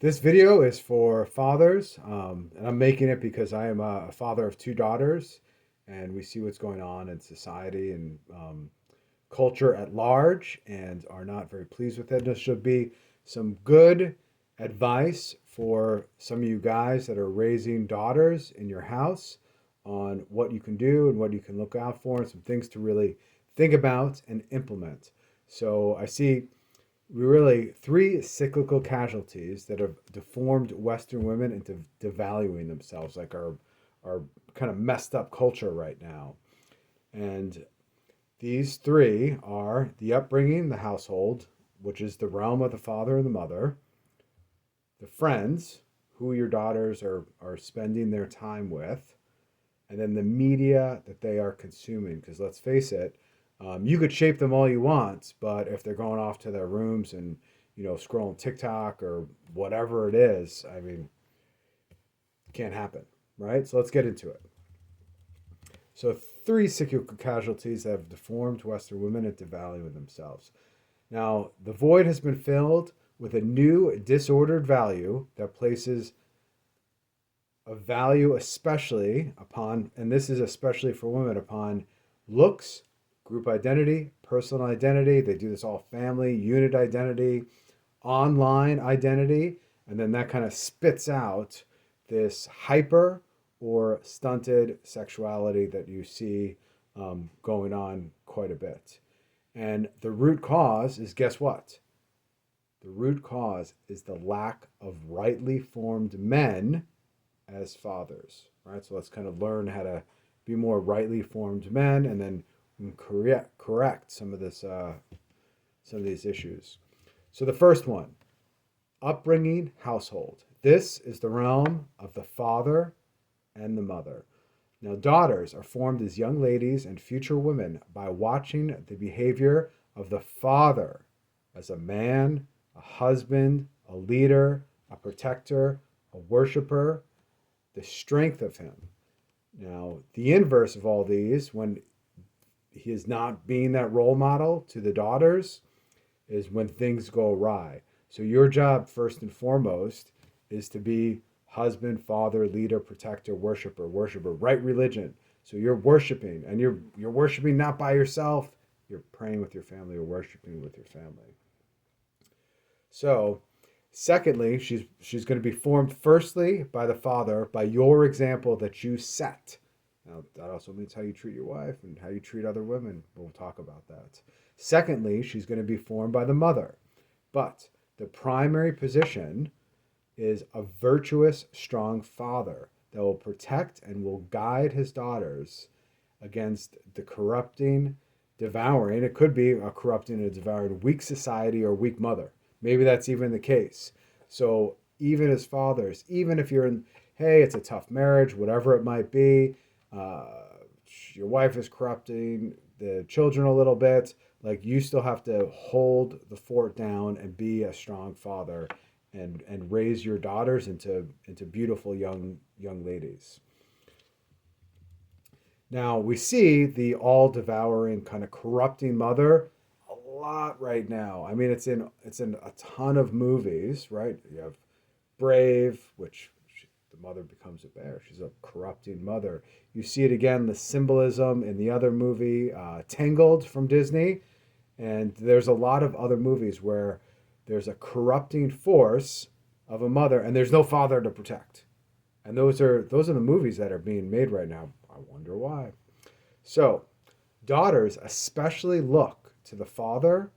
This video is for fathers, and I'm making it because I am a father of two daughters, and we see what's going on in society and culture at large, and are not very pleased with it. This should be some good advice for some of you guys that are raising daughters in your house on what you can do and what you can look out for, and some things to really think about and implement. So I see really three cyclical casualties that have deformed Western women into devaluing themselves, like our kind of messed up culture right now. And these three are the upbringing, the household, which is the realm of the father and the mother, the friends, who your daughters are spending their time with, and then the media that they are consuming. Because let's face it, you could shape them all you want, but if they're going off to their rooms and scrolling TikTok or whatever it is, I mean, it can't happen, right? So let's get into it. So three cyclical casualties that have deformed Western women into valuing themselves. Now, the void has been filled with a new disordered value that places a value especially upon, and this is especially for women, upon looks, group identity, personal identity. They do this all family, unit identity, online identity, and then that kind of spits out this hyper or stunted sexuality that you see going on quite a bit. And the root cause is, guess what? The root cause is the lack of rightly formed men as fathers, right? So let's kind of learn how to be more rightly formed men, and then correct some of this, some of these issues. So the first one, upbringing, household. This is the realm of the father and the mother. Now, daughters are formed as young ladies and future women by watching the behavior of the father as a man, a husband, a leader, a protector, a worshiper, the strength of him. Now, the inverse of all these, when he is not being that role model to the daughters, is when things go awry. So, your job, first and foremost, is to be husband, father, leader, protector, worshiper, right religion. So you're worshiping, and you're worshiping not by yourself. You're praying with your family or worshiping with your family. So, secondly, she's going to be formed firstly by the father, by your example that you set. Now, that also means how you treat your wife and how you treat other women. We'll talk about that. Secondly, she's going to be formed by the mother. But the primary position is a virtuous, strong father that will protect and will guide his daughters against the corrupting, devouring. It could be a corrupting and devouring weak society or weak mother. Maybe that's even the case. So even as fathers, even if you're in, hey, it's a tough marriage, whatever it might be, uh, your wife is corrupting the children a little bit, like you still have to hold the fort down and be a strong father and raise your daughters into beautiful young ladies. Now we see the all devouring kind of corrupting mother a lot right now. I mean, it's in a ton of movies, right? You have Brave, which the mother becomes a bear. She's a corrupting mother. You see it again, the symbolism in the other movie, Tangled from Disney, and there's a lot of other movies where there's a corrupting force of a mother, and there's no father to protect. And those are the movies that are being made right now. I wonder why. So, daughters especially look to the father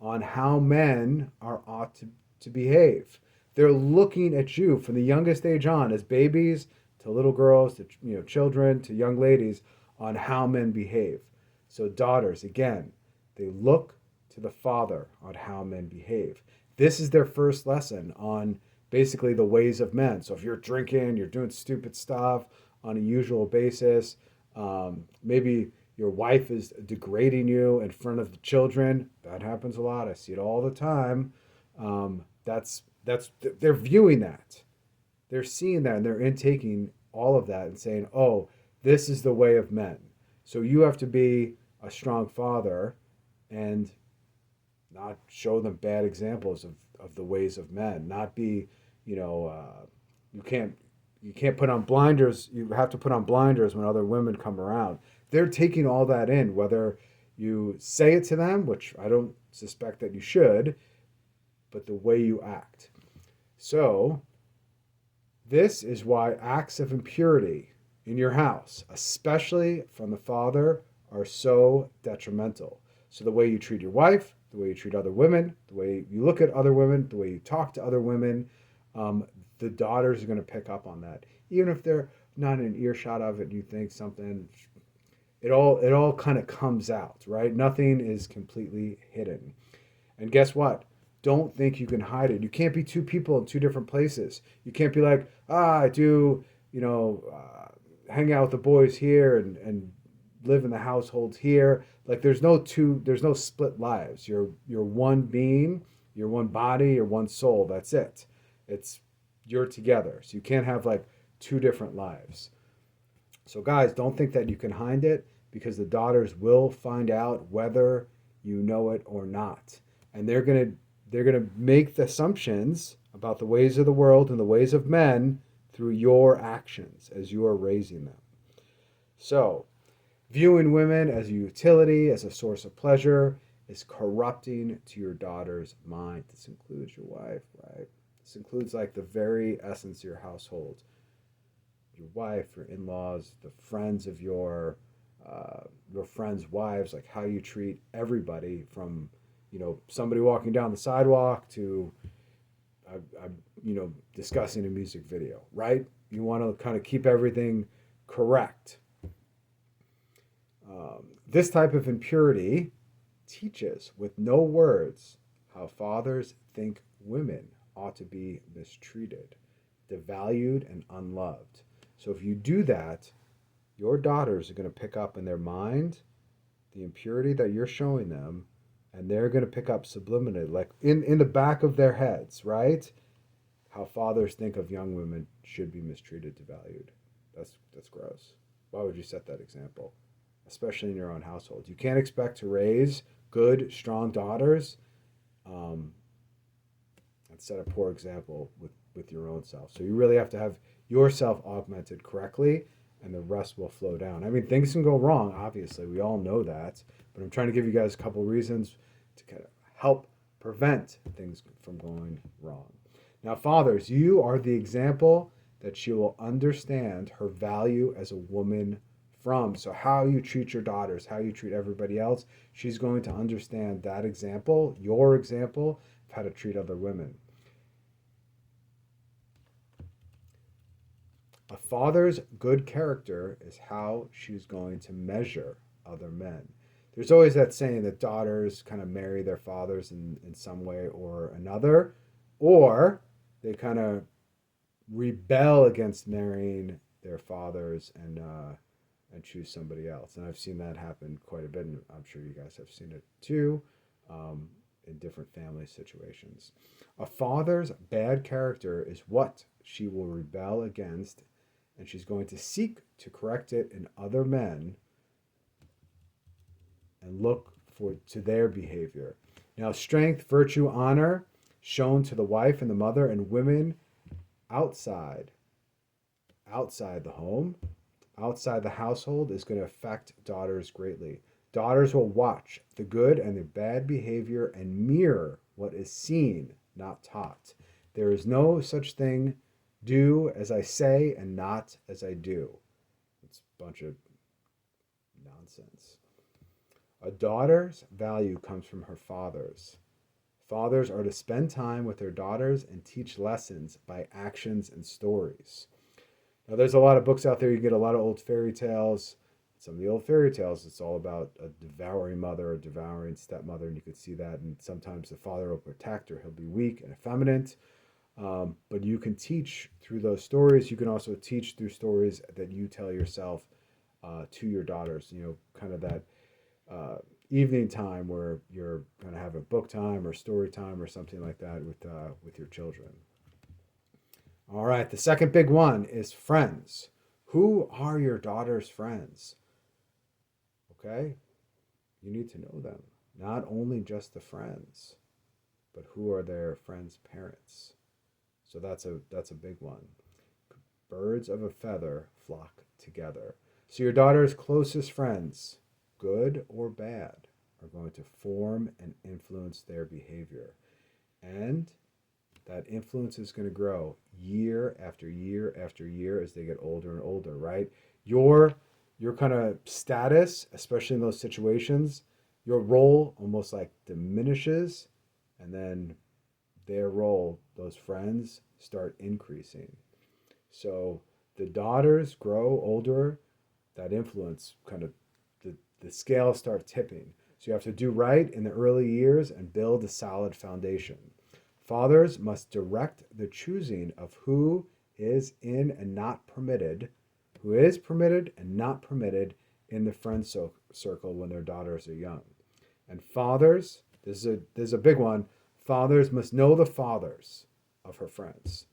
on how men are ought to behave. They're looking at you from the youngest age on, as babies to little girls to children to young ladies, on how men behave. So daughters, again, they look to the father on how men behave. This is their first lesson on basically the ways of men. So if you're drinking, you're doing stupid stuff on a usual basis, maybe your wife is degrading you in front of the children. That happens a lot. I see it all the time. That's they're viewing that, they're seeing that, and they're intaking all of that and saying, "Oh, this is the way of men." So you have to be a strong father and not show them bad examples of the ways of men, not be you know, you can't you can't put on blinders. You have to put on blinders when other women come around. They're taking all that in, whether you say it to them, which I don't suspect that you should, but the way you act. So, this is why acts of impurity in your house, especially from the father, are so detrimental. So, the way you treat your wife, the way you treat other women, the way you look at other women, the way you talk to other women, um, the daughters are going to pick up on that. Even if they're not in earshot of it and you think something, it all kind of comes out, right? Nothing is completely hidden. And guess what? Don't think you can hide it. You can't be two people in two different places. You can't be like, I do, hang out with the boys here and live in the household here. Like there's no split lives. You're one being, you're one body, you're one soul. That's it. It's you're together. So you can't have like two different lives. So guys, don't think that you can hide it because the daughters will find out whether you know it or not. And they're going to make the assumptions about the ways of the world and the ways of men through your actions as you are raising them. So, viewing women as a utility, as a source of pleasure, is corrupting to your daughter's mind. This includes your wife, right? This includes like the very essence of your household, your wife, your in-laws, the friends of your friends' wives, like how you treat everybody from somebody walking down the sidewalk to I discussing a music video, right? You want to kind of keep everything correct. This type of impurity teaches with no words how fathers think women ought to be mistreated, devalued, and unloved. So if you do that, your daughters are going to pick up in their mind the impurity that you're showing them, and they're going to pick up subliminally, like in the back of their heads, right? How fathers think of young women should be mistreated, devalued. That's gross. Why would you set that example? Especially in your own household. You can't expect to raise good, strong daughters um, and set a poor example with your own self. So you really have to have yourself augmented correctly and the rest will flow down. I mean, things can go wrong, obviously. We all know that. But I'm trying to give you guys a couple reasons to kind of help prevent things from going wrong. Now, fathers, you are the example that she will understand her value as a woman from. So, how you treat your daughters, how you treat everybody else, she's going to understand that example, your example of how to treat other women. A father's good character is how she's going to measure other men. There's always that saying that daughters kind of marry their fathers in some way or another, or they kind of rebel against marrying their fathers and choose somebody else. And I've seen that happen quite a bit, and I'm sure you guys have seen it too in different family situations. A father's bad character is what she will rebel against, and she's going to seek to correct it in other men and look for to their behavior. Now, strength, virtue, honor shown to the wife and the mother and women outside the home, outside the household is going to affect daughters greatly. Daughters will watch the good and the bad behavior and mirror what is seen, not taught. There is no such thing, do as I say and not as I do. It's a bunch of nonsense. A daughter's value comes from her father's. Fathers are to spend time with their daughters and teach lessons by actions and stories. Now, there's a lot of books out there. You get a lot of old fairy tales. Some of the old fairy tales, it's all about a devouring mother or devouring stepmother, and you can see that. And sometimes the father will protect her. He'll be weak and effeminate. But you can teach through those stories. You can also teach through stories that you tell yourself to your daughters. Kind of that evening time where you're going to have a book time or story time or something like that with your children. All right, the second big one is friends. Who are your daughter's friends? Okay, you need to know them. Not only just the friends, but who are their friends' parents? So that's a big one. Birds of a feather flock together. So your daughter's closest friends, good or bad, are going to form and influence their behavior. And that influence is going to grow year after year after year as they get older and older, right? Your your kind of status, especially in those situations, your role almost like diminishes, and then their role, those friends, start increasing. So the daughters grow older, that influence kind of the scales start tipping. So you have to do right in the early years and build a solid foundation. Fathers must direct the choosing of who is in and not permitted, who is permitted and not permitted in the friend circle when their daughters are young. And fathers, this is a big one. Fathers must know the fathers of her friends.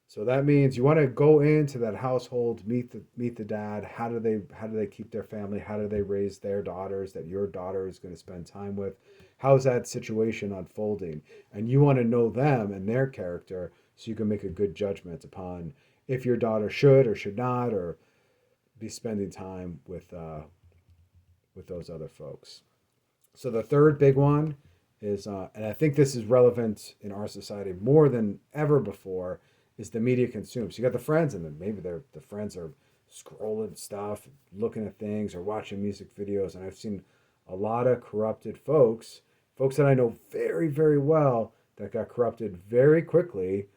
So that means you want to go into that household, meet the dad. How do they keep their family? How do they raise their daughters that your daughter is going to spend time with? How's that situation unfolding? And you want to know them and their character so you can make a good judgment upon if your daughter should or should not or be spending time with those other folks. So the third big one is, and I think this is relevant in our society more than ever before, is the media consumed. So you got the friends, and then maybe the friends are scrolling stuff, looking at things, or watching music videos. And I've seen a lot of corrupted folks that I know very, very well that got corrupted very quickly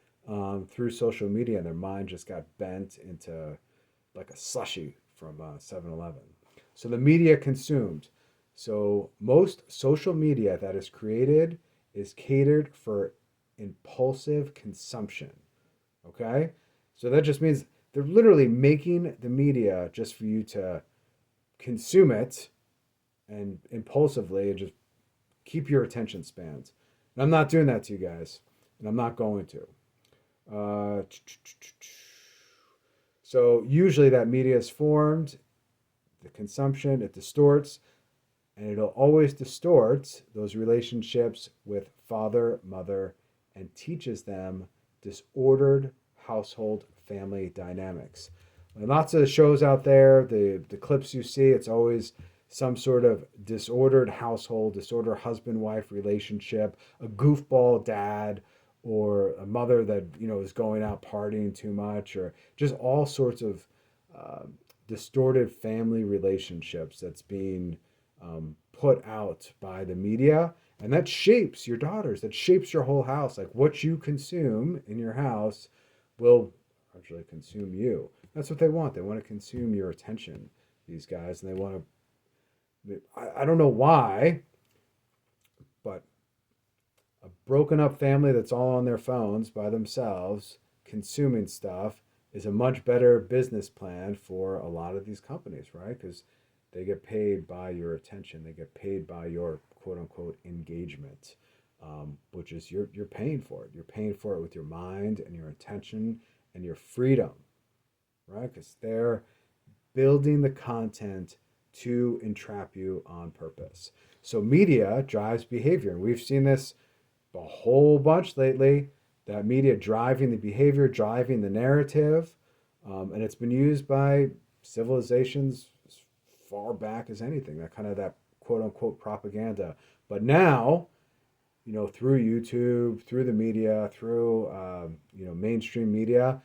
through social media, and their mind just got bent into like a slushy from 7-Eleven. So the media consumed. So most social media that is created is catered for impulsive consumption. Okay? So that just means they're literally making the media just for you to consume it and impulsively and just keep your attention spans. And I'm not doing that to you guys, and I'm not going to. Uh, so usually that media is formed, the consumption, it distorts, and it'll always distort those relationships with father, mother, and teaches them disordered household family dynamics. And lots of shows out there, the clips you see, it's always some sort of disordered household, disordered husband wife relationship, a goofball dad, or a mother that is going out partying too much, or just all sorts of uh, distorted family relationships that's being put out by the media, and that shapes your daughters, that shapes your whole house. Like what you consume in your house will actually consume you. That's what they want. They want to consume your attention, these guys, and they want to. I don't know why, but a broken up family that's all on their phones by themselves consuming stuff is a much better business plan for a lot of these companies, right? Because they get paid by your attention, they get paid by your quote unquote engagement, which is you're paying for it. You're paying for it with your mind and your attention and your freedom, right? Because they're building the content to entrap you on purpose. So media drives behavior, and we've seen this a whole bunch lately. That media driving the behavior, driving the narrative, and it's been used by civilizations as far back as anything. That kind of that quote unquote propaganda. But now, through YouTube, through the media, through mainstream media,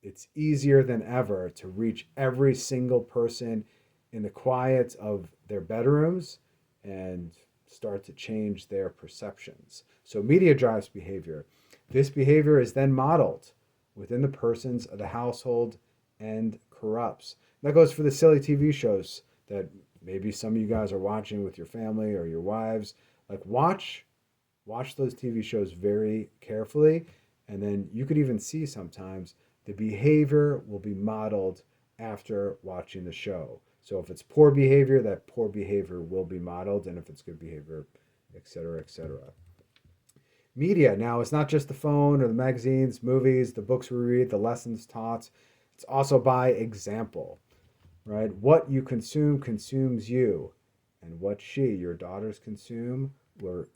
it's easier than ever to reach every single person in the quiet of their bedrooms and start to change their perceptions. So media drives behavior. This behavior is then modeled within the persons of the household and corrupts. That goes for the silly TV shows that maybe some of you guys are watching with your family or your wives. Like watch those TV shows very carefully, and then you could even see sometimes the behavior will be modeled after watching the show. So if it's poor behavior, that poor behavior will be modeled, and if it's good behavior, et cetera, et cetera. Media now is not just the phone or the magazines, movies, the books we read, the lessons taught. It's also by example, right? What you consume consumes you, and what your daughters consume,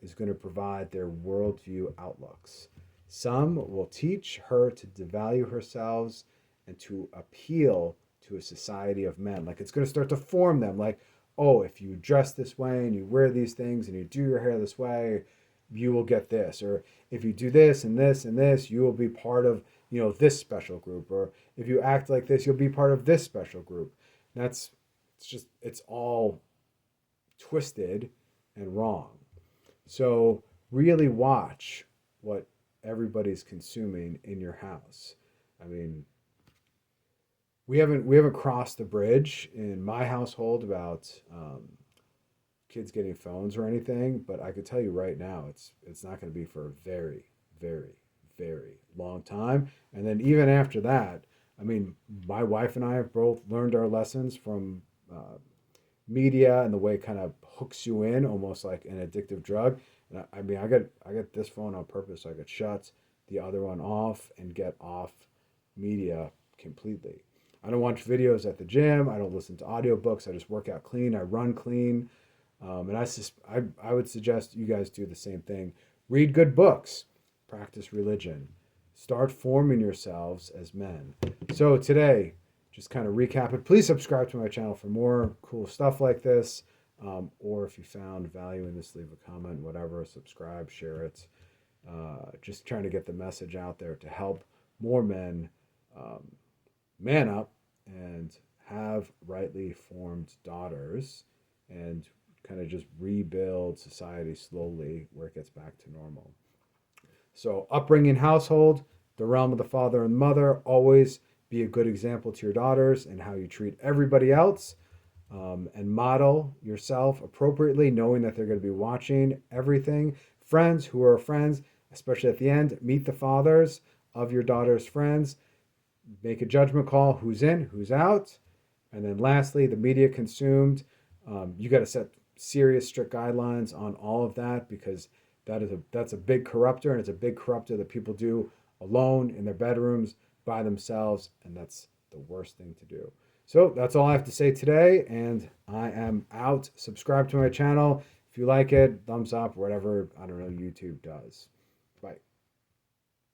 is going to provide their worldview outlooks. Some will teach her to devalue herself and to appeal to a society of men. Like it's going to start to form them. Like, oh, if you dress this way and you wear these things and you do your hair this way, you will get this. Or if you do this and this and this, you will be part of, this special group. Or if you act like this, you'll be part of this special group. And it's all twisted and wrong. So really watch what everybody's consuming in your house. I mean, we haven't crossed the bridge in my household about kids getting phones or anything, but I could tell you right now, it's not going to be for a very, very, very long time. And then even after that, I mean, my wife and I have both learned our lessons from media and the way it kind of hooks you in, almost like an addictive drug. And I mean, I got this phone on purpose so I could shut the other one off and get off media completely. I don't watch videos at the gym. I don't listen to audiobooks. I just work out clean. I run clean. I would suggest you guys do the same thing. Read good books. Practice religion. Start forming yourselves as men. So today, just kind of recap it. Please subscribe to my channel for more cool stuff like this. Or if you found value in this, leave a comment, whatever, subscribe, share it. Just trying to get the message out there to help more men man up and have rightly formed daughters and kind of just rebuild society slowly where it gets back to normal. So upbringing household, the realm of the father and mother, always be a good example to your daughters and how you treat everybody else, and model yourself appropriately, knowing that they're going to be watching everything. Friends who are friends, especially at the end, meet the fathers of your daughter's friends. Make a judgment call, who's in, who's out. And then lastly, the media consumed. You got to set serious, strict guidelines on all of that, because that's a big corrupter, and it's a big corrupter that people do alone in their bedrooms by themselves, and that's the worst thing to do. So that's all I have to say today, and I am out. Subscribe to my channel if you like it, thumbs up, whatever, I don't know, YouTube does. Bye.